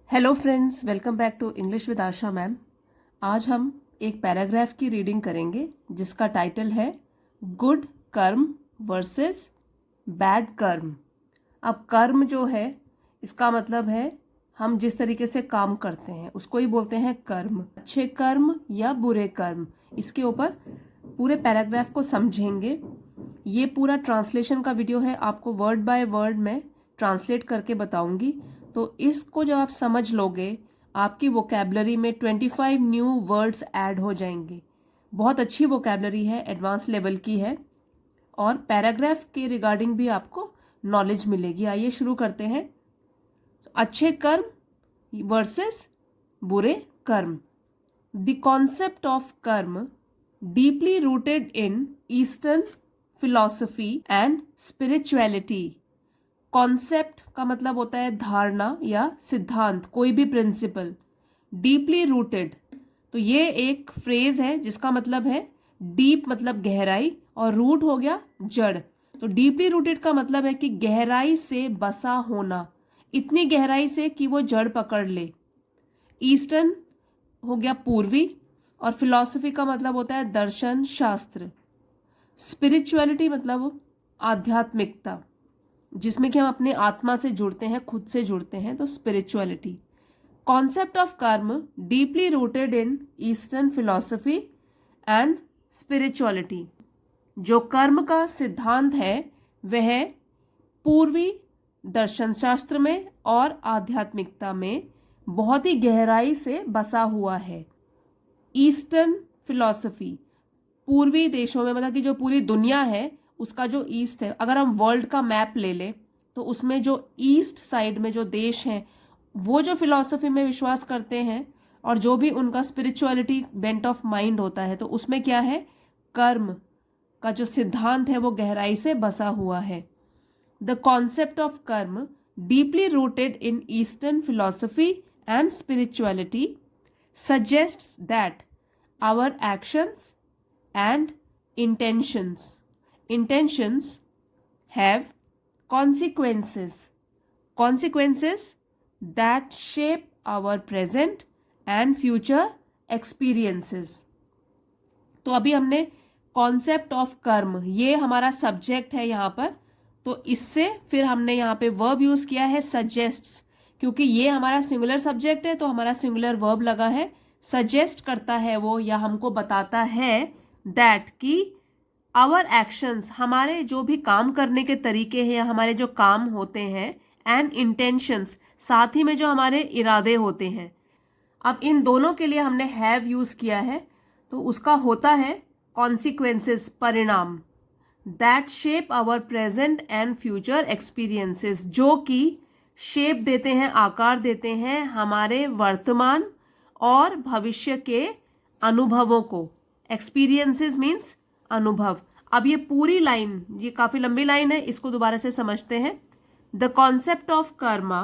Hello friends, welcome back to English with Asha ma'am. आज हम एक पैराग्राफ की रीडिंग करेंगे जिसका टाइटल है गुड कर्म वर्सेस बैड कर्म। अब कर्म जो है इसका मतलब है हम जिस तरीके से काम करते हैं उसको ही बोलते हैं कर्म। अच्छे कर्म या बुरे कर्म, इसके ऊपर पूरे पैराग्राफ को समझेंगे। ये पूरा ट्रांसलेशन का वीडियो है, आपको वर्ड बाय वर्ड में ट्रांसलेट करके बताऊंगी। तो इसको जब आप समझ लोगे आपकी वोकैबलरी में 25 न्यू वर्ड्स ऐड हो जाएंगे। बहुत अच्छी वोकैबलरी है, एडवांस लेवल की है और पैराग्राफ के रिगार्डिंग भी आपको नॉलेज मिलेगी। आइए शुरू करते हैं। अच्छे कर्म वर्सेस बुरे कर्म। द कॉन्सेप्ट ऑफ कर्म deeply rooted in eastern philosophy and spirituality. Concept का मतलब होता है धारणा या सिद्धांत, कोई भी प्रिंसिपल। डीपली रूटेड, तो ये एक फ्रेज है जिसका मतलब है डीप मतलब गहराई और रूट हो गया जड़। तो डीपली रूटेड का मतलब है कि गहराई से बसा होना, इतनी गहराई से कि वो जड़ पकड़ ले। ईस्टर्न हो गया पूर्वी और फिलॉसफी का मतलब होता है दर्शन शास्त्र। स्पिरिचुअलिटी मतलब आध्यात्मिकता, जिसमें कि हम अपने आत्मा से जुड़ते हैं, खुद से जुड़ते हैं, तो स्पिरिचुअलिटी। कॉन्सेप्ट ऑफ कर्म deeply rooted in eastern philosophy and spirituality. जो कर्म का सिद्धांत है वह पूर्वी दर्शन शास्त्र में और आध्यात्मिकता में बहुत ही गहराई से बसा हुआ है। ईस्टर्न फिलॉसफी, पूर्वी देशों में मतलब कि जो पूरी दुनिया है उसका जो ईस्ट है, अगर हम वर्ल्ड का मैप ले लें तो उसमें जो ईस्ट साइड में जो देश हैं वो जो फिलॉसफी में विश्वास करते हैं और जो भी उनका स्पिरिचुअलिटी बेंट ऑफ माइंड होता है, तो उसमें क्या है, कर्म का जो सिद्धांत है वो गहराई से बसा हुआ है। द कॉन्सेप्ट ऑफ कर्म deeply rooted in eastern philosophy and spirituality suggests that our actions and intentions have consequences that shape our present and future experiences। तो अभी हमने कॉन्सेप्ट ऑफ कर्म, ये हमारा सब्जेक्ट है यहाँ पर, तो इससे फिर हमने यहाँ पे वर्ब यूज किया है सजेस्ट्स, क्योंकि ये हमारा सिंगुलर सब्जेक्ट है तो हमारा सिंगुलर वर्ब लगा है। सजेस्ट करता है वो या हमको बताता है दैट कि आवर एक्शंस, हमारे जो भी काम करने के तरीके हैं, हमारे जो काम होते हैं, एंड इंटेंशंस, साथ ही में जो हमारे इरादे होते हैं। अब इन दोनों के लिए हमने हैव यूज किया है तो उसका होता है कॉन्सिक्वेंसेस, परिणाम। That shape our present and future experiences, जो कि शेप देते हैं, आकार देते हैं हमारे वर्तमान और भविष्य के अनुभवों को। एक्सपीरियंसेस मीन्स अनुभव। अब ये पूरी लाइन, ये काफी लंबी लाइन है, इसको दोबारा से समझते हैं। The concept of Karma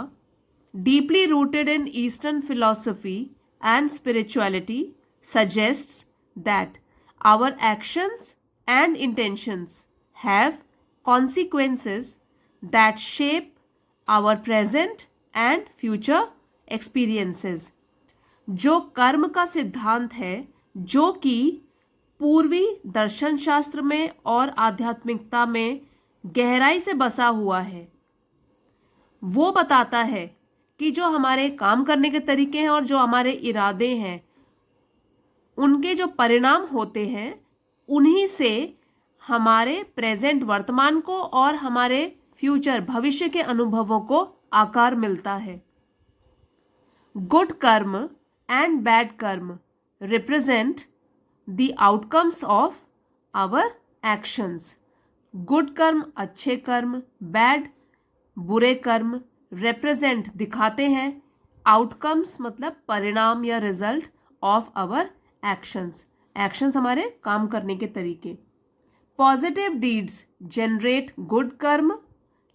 deeply rooted in eastern philosophy and spirituality suggests that our actions and intentions have consequences that shape our present and future experiences। जो कर्म का सिद्धांत है, जो कि पूर्वी दर्शन शास्त्र में और आध्यात्मिकता में गहराई से बसा हुआ है, वो बताता है कि जो हमारे काम करने के तरीके हैं और जो हमारे इरादे हैं, उनके जो परिणाम होते हैं, उन्हीं से हमारे प्रेजेंट वर्तमान को और हमारे फ्यूचर भविष्य के अनुभवों को आकार मिलता है। Good karma and bad karma represent the outcomes of our actions. Good karma अच्छे कर्म, बैड बुरे कर्म, रिप्रेजेंट दिखाते हैं, आउटकम्स मतलब परिणाम या result, of our actions, actions हमारे काम करने के तरीके। Positive deeds generate good karma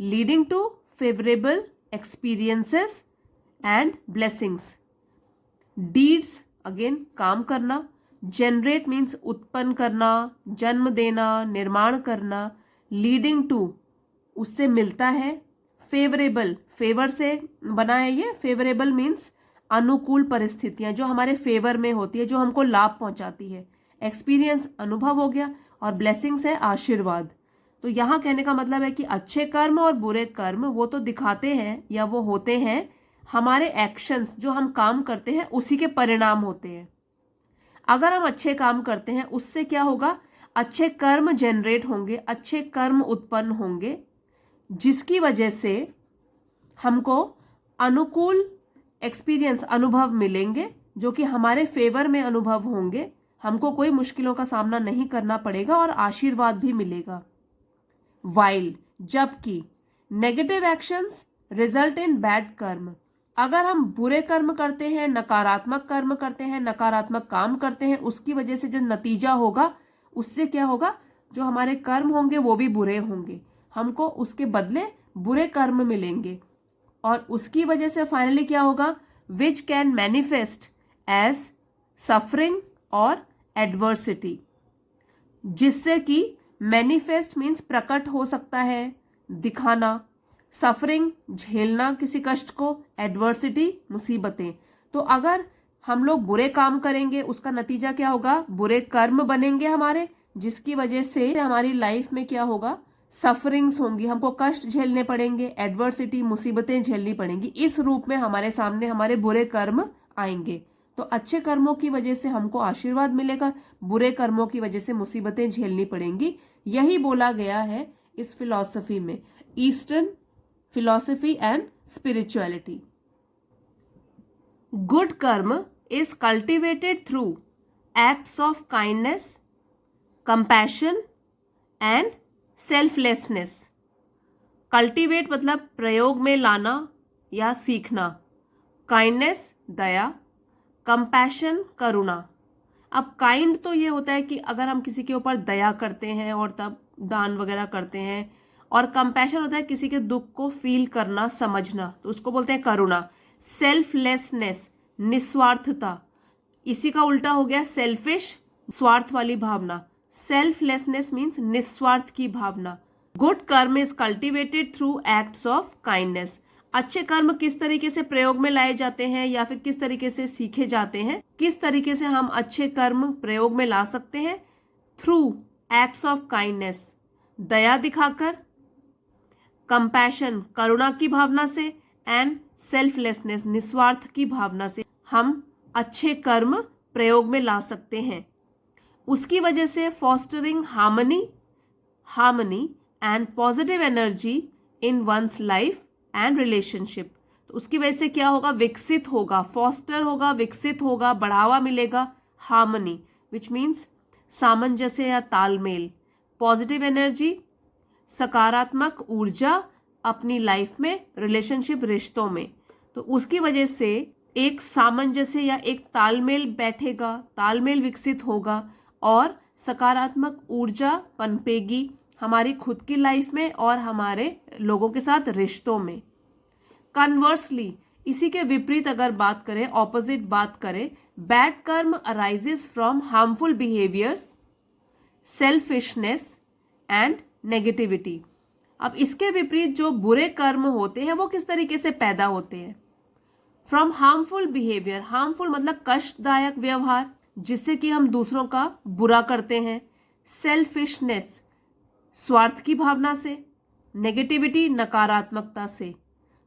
leading to favourable experiences and blessings. Deeds again काम करना, जनरेट मीन्स उत्पन्न करना, जन्म देना, निर्माण करना, लीडिंग टू उससे मिलता है, फेवरेबल फेवर से बना है ये, फेवरेबल मीन्स अनुकूल परिस्थितियां जो हमारे फेवर में होती है, जो हमको लाभ पहुंचाती है। एक्सपीरियंस अनुभव हो गया, और ब्लेसिंग्स है आशीर्वाद। तो यहाँ कहने का मतलब है कि अच्छे कर्म और बुरे कर्म वो तो दिखाते हैं या वो होते हैं हमारे एक्शंस, जो हम काम करते हैं उसी के परिणाम होते हैं। अगर हम अच्छे काम करते हैं उससे क्या होगा, अच्छे कर्म जनरेट होंगे, अच्छे कर्म उत्पन्न होंगे, जिसकी वजह से हमको अनुकूल एक्सपीरियंस अनुभव मिलेंगे, जो कि हमारे फेवर में अनुभव होंगे। हमको कोई मुश्किलों का सामना नहीं करना पड़ेगा और आशीर्वाद भी मिलेगा। वाइल, जबकि negative actions result in bad कर्म, अगर हम बुरे कर्म करते हैं, नकारात्मक कर्म करते हैं, नकारात्मक काम करते हैं, उसकी वजह से जो नतीजा होगा उससे क्या होगा, जो हमारे कर्म होंगे वो भी बुरे होंगे, हमको उसके बदले बुरे कर्म मिलेंगे। और उसकी वजह से फाइनली क्या होगा, which can manifest as suffering और एडवर्सिटी, जिससे कि मैनिफेस्ट मीन्स प्रकट हो सकता है, दिखाना, सफरिंग झेलना किसी कष्ट को, एडवर्सिटी मुसीबतें। तो अगर हम लोग बुरे काम करेंगे उसका नतीजा क्या होगा, बुरे कर्म बनेंगे हमारे, जिसकी वजह से हमारी लाइफ में क्या होगा, सफरिंग्स होंगी, हमको कष्ट झेलने पड़ेंगे, एडवर्सिटी मुसीबतें झेलनी पड़ेंगी। इस रूप में हमारे सामने हमारे बुरे कर्म आएंगे। तो अच्छे कर्मों की वजह से हमको आशीर्वाद मिलेगा, बुरे कर्मों की वजह से मुसीबतें झेलनी पड़ेंगी। यही बोला गया है इस फिलॉसफी में, eastern philosophy and spirituality. Good karma is cultivated through acts of kindness, compassion and selflessness. Cultivate मतलब प्रयोग में लाना या सीखना, काइंडनेस दया, कंपैशन करुणा। अब काइंड तो ये होता है कि अगर हम किसी के ऊपर दया करते हैं और तब दान वगैरह करते हैं, और कंपैशन होता है किसी के दुख को फील करना, समझना, तो उसको बोलते हैं करुणा। सेल्फलेसनेस निस्वार्थता, इसी का उल्टा हो गया सेल्फिश, स्वार्थ वाली भावना। सेल्फलेसनेस मीन्स निस्वार्थ की भावना। Good karma is cultivated through acts of kindness. अच्छे कर्म किस तरीके से प्रयोग में लाए जाते हैं या फिर किस तरीके से सीखे जाते हैं, किस तरीके से हम अच्छे कर्म प्रयोग में ला सकते हैं, थ्रू एक्ट्स ऑफ काइंडनेस, दया दिखाकर, कंपैशन करुणा की भावना से, एंड सेल्फलेसनेस निस्वार्थ की भावना से हम अच्छे कर्म प्रयोग में ला सकते हैं। उसकी वजह से fostering harmony and positive energy in one's life and relationship. तो उसकी वजह से क्या होगा, विकसित होगा, फॉस्टर होगा, विकसित होगा, बढ़ावा मिलेगा। हार्मनी विच मीन्स सामंजस्य या तालमेल, पॉजिटिव एनर्जी सकारात्मक ऊर्जा अपनी लाइफ में, रिलेशनशिप रिश्तों में। तो उसकी वजह से एक सामंजस्य या एक तालमेल बैठेगा, तालमेल विकसित होगा और सकारात्मक ऊर्जा पनपेगी हमारी खुद की लाइफ में और हमारे लोगों के साथ रिश्तों में। कन्वर्सली, इसी के विपरीत अगर बात करें, ऑपोजिट बात करें, बैड कर्म arises from harmful behaviours, selfishness and negativity. अब इसके विपरीत जो बुरे कर्म होते हैं वो किस तरीके से पैदा होते हैं, फ्रॉम हार्मफुल बिहेवियर। हार्मफुल मतलब कष्टदायक व्यवहार, जिससे कि हम दूसरों का बुरा करते हैं। सेल्फिशनेस स्वार्थ की भावना से, नेगेटिविटी नकारात्मकता से।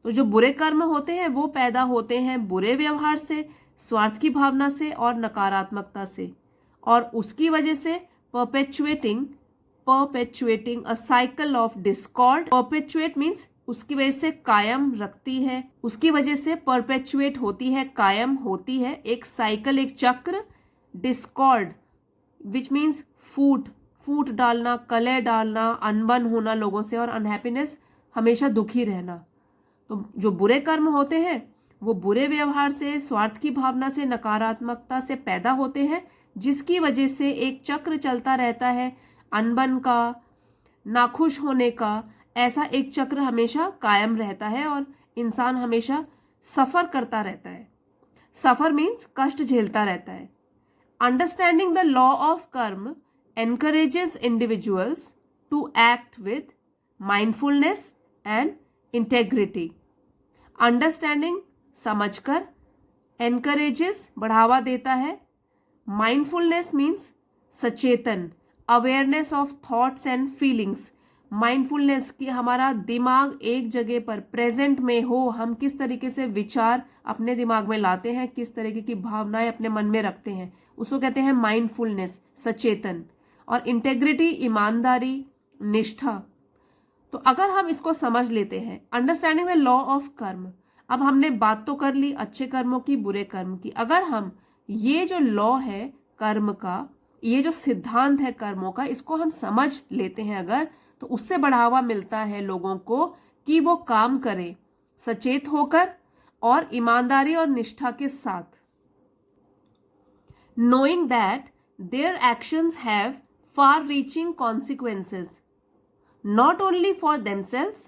तो जो बुरे कर्म होते हैं वो पैदा होते हैं बुरे व्यवहार से, स्वार्थ की भावना से और नकारात्मकता से, और उसकी वजह से perpetuating a cycle of Discord. Perpetuate means उसकी वजह से कायम रखती है, उसकी वजह से परपेचुएट होती है, कायम होती है एक साइकिल, एक चक्र। डिस्कॉर्ड विच मीन्स फूट डालना, कलह डालना, अनबन होना लोगों से, और अनहैप्पीनेस हमेशा दुखी रहना। तो जो बुरे कर्म होते हैं वो बुरे व्यवहार से, स्वार्थ की भावना से, नकारात्मकता से पैदा होते हैं, जिसकी वजह से एक चक्र चलता रहता है, अनबन का, नाखुश होने का, ऐसा एक चक्र हमेशा कायम रहता है और इंसान हमेशा सफर करता रहता है। सफर मीन्स कष्ट झेलता रहता है। अंडरस्टैंडिंग द लॉ ऑफ कर्म encourages individuals to act with mindfulness and integrity. Understanding समझकर, एनकरेजेस बढ़ावा देता है। Mindfulness means Sachetan, awareness of thoughts and feelings. Mindfulness कि हमारा दिमाग एक जगह पर प्रेजेंट में हो, हम किस तरीके से विचार अपने दिमाग में लाते हैं, किस तरीके की भावनाएं अपने मन में रखते हैं, उसको कहते हैं माइंडफुलनेस, सचेतन। और इंटेग्रिटी, ईमानदारी, निष्ठा। तो अगर हम इसको समझ लेते हैं, अंडरस्टैंडिंग द लॉ ऑफ कर्म। अब हमने बात तो कर ली अच्छे कर्मों की, बुरे कर्म की। अगर हम ये जो लॉ है कर्म का, ये जो सिद्धांत है कर्मों का, इसको हम समझ लेते हैं अगर, तो उससे बढ़ावा मिलता है लोगों को कि वो काम करें सचेत होकर और ईमानदारी और निष्ठा के साथ। knowing that their actions have far-reaching consequences, not only for themselves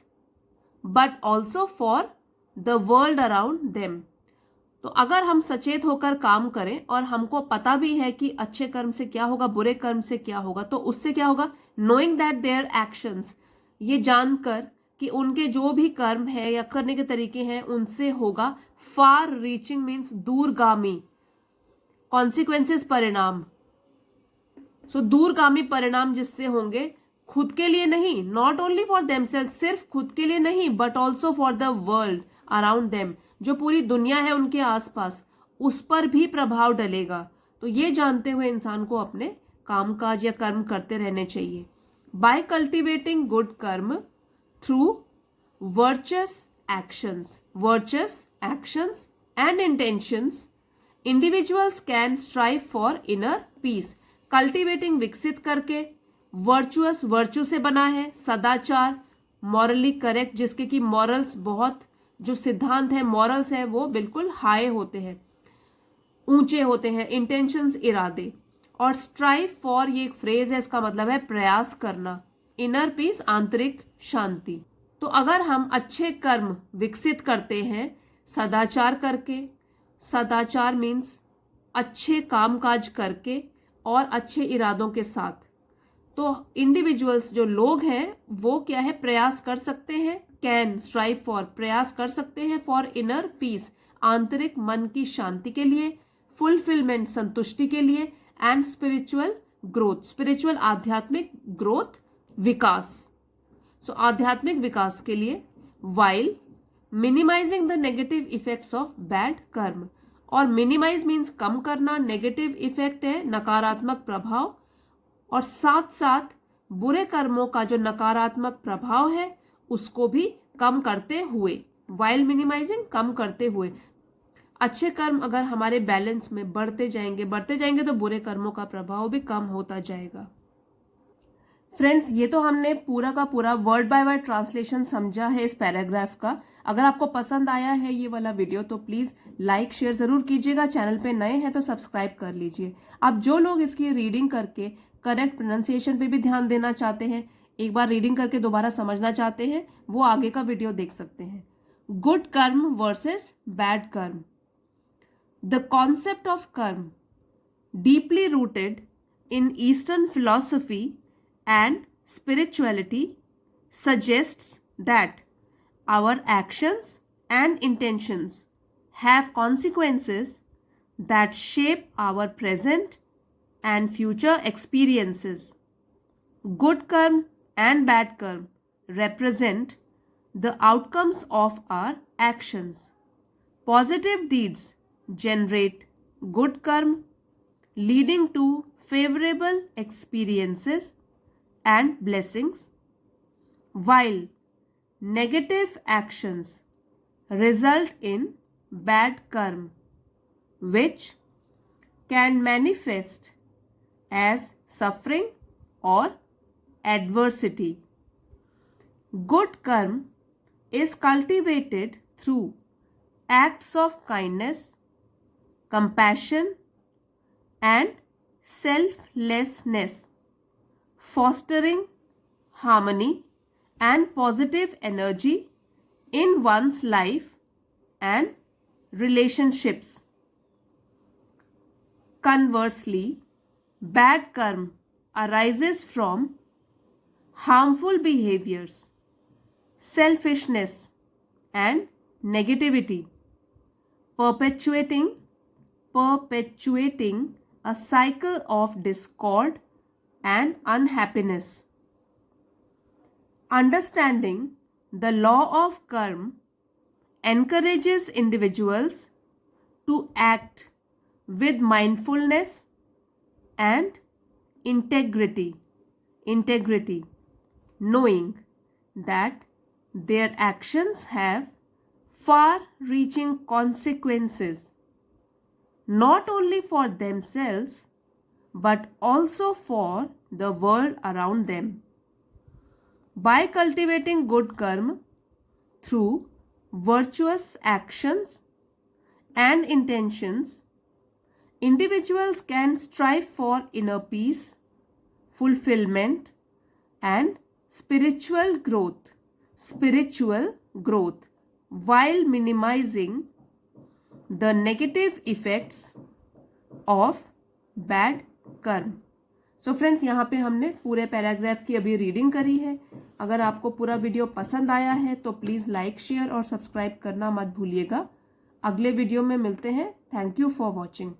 but also for the world around them। तो अगर हम सचेत होकर काम करें और हमको पता भी है कि अच्छे कर्म से क्या होगा, बुरे कर्म से क्या होगा, तो उससे क्या होगा, knowing that their actions, ये जानकर कि उनके जो भी कर्म है या करने के तरीके हैं उनसे होगा far reaching मीन्स दूरगामी, कॉन्सिक्वेंसेस परिणाम। सो दूरगामी परिणाम जिससे होंगे, खुद के लिए नहीं, नॉट ओनली फॉर देमसेल्फ, सिर्फ खुद के लिए नहीं, but also for the world around them, जो पूरी दुनिया है उनके आसपास, उस पर भी प्रभाव डलेगा। तो ये जानते हुए इंसान को अपने कामकाज या कर्म करते रहने चाहिए। By cultivating good karma through virtuous actions and intentions, individuals can strive for inner peace. Cultivating विकसित करके, वर्चुअस वर्चू से बना है, सदाचार मॉरली करेक्ट, जिसके कि मॉरल्स बहुत, जो सिद्धांत है मॉरल्स है वो बिल्कुल हाई होते हैं, ऊंचे होते हैं, इंटेंशंस इरादे। और स्ट्राइव फॉर ये एक फ्रेज है, इसका मतलब है प्रयास करना, इनर पीस आंतरिक शांति। तो अगर हम अच्छे कर्म विकसित करते हैं सदाचार करके, सदाचार मीन्स अच्छे कामकाज करके और अच्छे इरादों के साथ, तो इंडिविजुअल्स जो लोग हैं वो क्या है, प्रयास कर सकते हैं, कैन स्ट्राइव फॉर, प्रयास कर सकते हैं, फॉर इनर पीस, आंतरिक मन की शांति के लिए, फुलफिलमेंट संतुष्टि के लिए, एंड स्पिरिचुअल ग्रोथ, स्पिरिचुअल आध्यात्मिक ग्रोथ, विकास। सो आध्यात्मिक विकास के लिए, while minimising the negative effects of bad karma. और मिनिमाइज मीन्स कम करना, नेगेटिव इफेक्ट है नकारात्मक प्रभाव, और साथ साथ बुरे कर्मों का जो नकारात्मक प्रभाव है उसको भी कम करते हुए, वाइल मिनिमाइजिंग, कम करते हुए। अच्छे कर्म अगर हमारे बैलेंस में बढ़ते जाएंगे तो बुरे कर्मों का प्रभाव भी कम होता जाएगा। फ्रेंड्स, ये तो हमने पूरा का पूरा वर्ड बाय वर्ड ट्रांसलेशन समझा है इस पैराग्राफ का। अगर आपको पसंद आया है ये वाला वीडियो तो प्लीज लाइक शेयर जरूर कीजिएगा। चैनल पे नए हैं तो सब्सक्राइब कर लीजिए। अब जो लोग इसकी रीडिंग करके करेक्ट प्रोनाउंसिएशन पे भी ध्यान देना चाहते हैं, एक बार रीडिंग करके दोबारा समझना चाहते हैं, वो आगे का वीडियो देख सकते हैं। गुड कर्म वर्सेस बैड कर्म। द कॉन्सेप्ट ऑफ कर्म, deeply rooted in eastern philosophy and spirituality, suggests that our actions and intentions have consequences that shape our present and future experiences. Good karma and bad karma represent the outcomes of our actions. Positive deeds generate good karma, leading to favorable experiences and blessings, while negative actions result in bad karma, which can manifest as suffering or adversity. Good karma is cultivated through acts of kindness, compassion, and selflessness, fostering harmony and positive energy in one's life and relationships. Conversely, bad karma arises from harmful behaviors, selfishness, and negativity, perpetuating perpetuating a cycle of discord and unhappiness. Understanding the law of karma encourages individuals to act with mindfulness and integrity, knowing that their actions have far-reaching consequences, not only for themselves but also for the world around them. By cultivating good karma through virtuous actions and intentions, individuals can strive for inner peace, fulfillment, and spiritual growth while minimizing the negative effects of bad कर्म. So friends, यहाँ पे हमने पूरे paragraph की अभी reading करी है. अगर आपको पूरा वीडियो पसंद आया है तो प्लीज़ लाइक, शेयर और सब्सक्राइब करना मत भूलिएगा. अगले वीडियो में मिलते हैं. Thank you for watching.